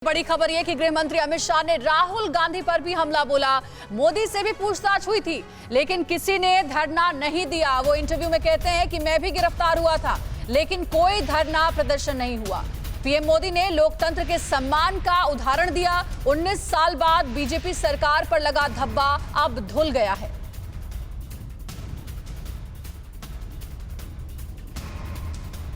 बड़ी खबर यह कि गृह मंत्री अमित शाह ने राहुल गांधी पर भी हमला बोला। मोदी से भी पूछताछ हुई थी, लेकिन किसी ने धरना नहीं दिया। वो इंटरव्यू में कहते हैं कि मैं भी गिरफ्तार हुआ था, लेकिन कोई धरना प्रदर्शन नहीं हुआ। पीएम मोदी ने लोकतंत्र के सम्मान का उदाहरण दिया। 19 साल बाद बीजेपी सरकार पर लगा धब्बा अब धुल गया है।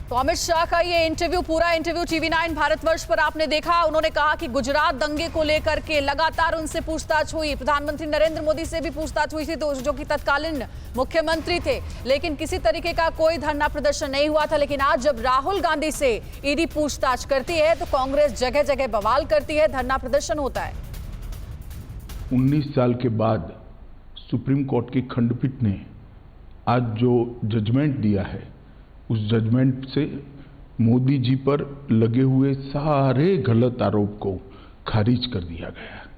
तो अमित शाह का ये इंटरव्यू, पूरा इंटरव्यू TV9 भारतवर्ष पर आपने देखा। उन्होंने कहा कि गुजरात दंगे को लेकर के लगातार उनसे पूछताछ हुई। प्रधानमंत्री नरेंद्र मोदी से भी पूछताछ हुई थी, तो जो कि तत्कालीन मुख्यमंत्री थे, लेकिन किसी तरीके का कोई धरना प्रदर्शन नहीं हुआ था। लेकिन आज जब राहुल गांधी से ईडी पूछताछ करती है तो कांग्रेस जगह जगह बवाल करती है, धरना प्रदर्शन होता है। 19 साल के बाद सुप्रीम कोर्ट की खंडपीठ ने आज जो जजमेंट दिया है, उस जजमेंट से मोदी जी पर लगे हुए सारे गलत आरोप को खारिज कर दिया गया है।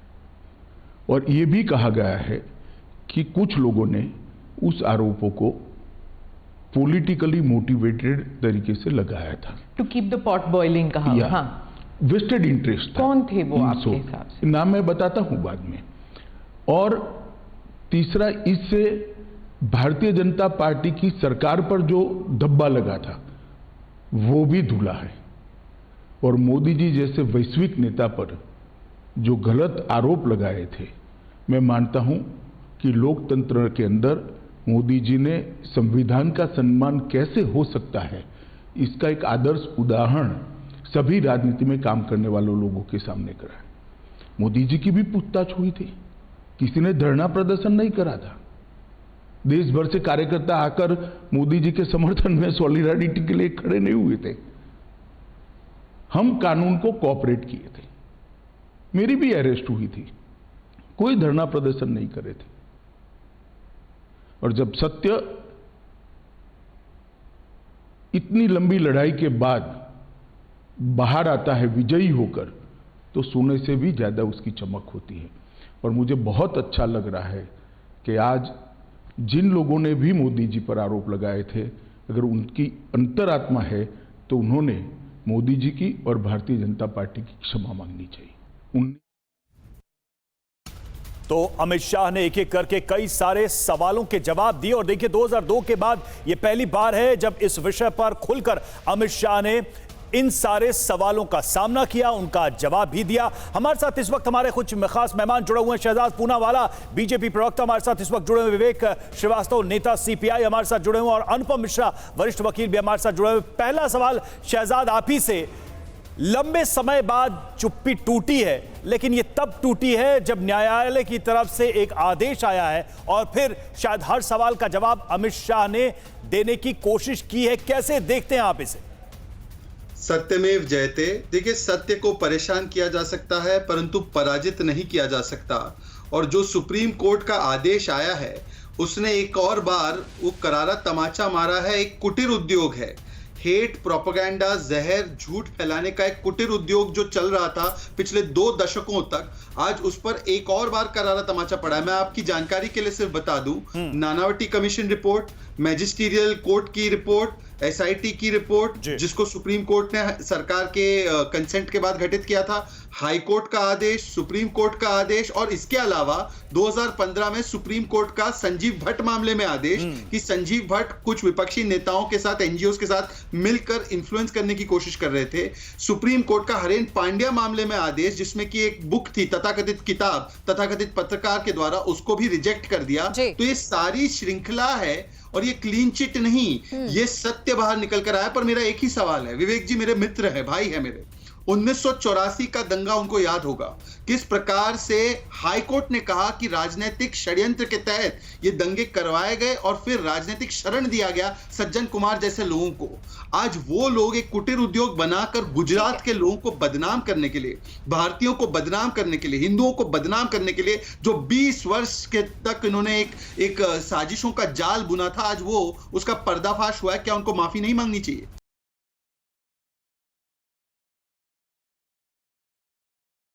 और ये भी कहा गया है कि कुछ लोगों ने उस आरोपों को पॉलिटिकली मोटिवेटेड तरीके से लगाया था। To keep the pot boiling कहा। हाँ, वेस्टेड इंटरेस्ट था। कौन थे वो आपके हिसाब से? नाम मैं बताता हूं बाद में। और तीसरा, इससे भारतीय जनता पार्टी की सरकार पर जो धब्बा लगा था वो भी धुला है। और मोदी जी जैसे वैश्विक नेता पर जो गलत आरोप लगाए थे, मैं मानता हूं कि लोकतंत्र के अंदर मोदी जी ने संविधान का सम्मान कैसे हो सकता है, इसका एक आदर्श उदाहरण सभी राजनीति में काम करने वाले लोगों के सामने करा। मोदी जी की भी पूछताछ हुई थी, किसी ने धरना प्रदर्शन नहीं करा था। देश भर से कार्यकर्ता आकर मोदी जी के समर्थन में सॉलिडारिटी के लिए खड़े नहीं हुए थे। हम कानून को कोऑपरेट किए थे। मेरी भी अरेस्ट हुई थी, कोई धरना प्रदर्शन नहीं करे थे। और जब सत्य इतनी लंबी लड़ाई के बाद बाहर आता है विजयी होकर, तो सोने से भी ज्यादा उसकी चमक होती है। और मुझे बहुत अच्छा लग रहा है कि आज जिन लोगों ने भी मोदी जी पर आरोप लगाए थे, अगर उनकी अंतरात्मा है तो उन्होंने मोदी जी की और भारतीय जनता पार्टी की क्षमा मांगनी चाहिए। तो अमित शाह ने एक एक करके कई सारे सवालों के जवाब दिए। और देखिए, 2002 के बाद यह पहली बार है जब इस विषय पर खुलकर अमित शाह ने इन सारे सवालों का सामना किया, उनका जवाब भी दिया। हमारे साथ इस वक्त हमारे कुछ खास मेहमान जुड़े हुए हैं। शहजाद पूनावाला, बीजेपी प्रवक्ता हमारे साथ इस वक्त जुड़े हुए। विवेक श्रीवास्तव, नेता CPI हमारे साथ जुड़े हुए। और अनुपम मिश्रा, वरिष्ठ वकील भी हमारे साथ जुड़े हुए। पहला सवाल शहजाद आप ही से, लंबे समय बाद चुप्पी टूटी है, लेकिन यह तब टूटी है जब न्यायालय की तरफ से एक आदेश आया है और फिर शायद हर सवाल का जवाब अमित शाह ने देने की कोशिश की है। कैसे देखते हैं आप इसे? सत्यमेव जयते। देखिए, सत्य को परेशान किया जा सकता है, परंतु पराजित नहीं किया जा सकता। और जो सुप्रीम कोर्ट का आदेश आया है, उसने एक और बार वो करारा तमाचा मारा है। एक कुटीर उद्योग है, हेट, प्रोपेगेंडा, जहर, झूठ फैलाने का एक कुटीर उद्योग जो चल रहा था पिछले 2 दशकों तक, आज उस पर एक और बार करारा तमाचा पड़ा है। मैं आपकी जानकारी के लिए सिर्फ बता दूं, Nanavati commission report, magisterial court की रिपोर्ट, SIT की रिपोर्ट, जिसको सुप्रीम कोर्ट ने सरकार के कंसेंट के बाद गठित किया था, हाई कोर्ट का आदेश, सुप्रीम कोर्ट का आदेश, और इसके अलावा 2015 में सुप्रीम कोर्ट का संजीव भट्ट मामले में आदेश कि संजीव भट्ट कुछ विपक्षी नेताओं के साथ, NGOs के साथ मिलकर इन्फ्लुएंस करने की कोशिश कर रहे थे। सुप्रीम कोर्ट का हरेन पांड्या मामले में आदेश, जिसमें कि एक बुक थी, तथाकथित किताब, तथाकथित पत्रकार के द्वारा, उसको भी रिजेक्ट कर दिया। तो ये सारी श्रृंखला है और ये क्लीन चिट नहीं, ये सत्य बाहर निकल कर आया। पर मेरा एक ही सवाल है, विवेक जी मेरे मित्र है, भाई है मेरे, 1984 का दंगा उनको याद होगा, किस प्रकार से हाई कोर्ट ने कहा कि राजनीतिक षड्यंत्र के तहत ये दंगे करवाए गए और फिर राजनीतिक शरण दिया गया सज्जन कुमार जैसे लोगों को। आज वो लोग एक कुटीर उद्योग बनाकर गुजरात के लोगों को बदनाम करने के लिए, भारतीयों को बदनाम करने के लिए, हिंदुओं को बदनाम करने के लिए, जो 20 वर्ष के तक इन्होंने एक साजिशों का जाल बुना था, आज वो उसका पर्दाफाश हुआ है। क्या उनको माफी नहीं मांगनी चाहिए?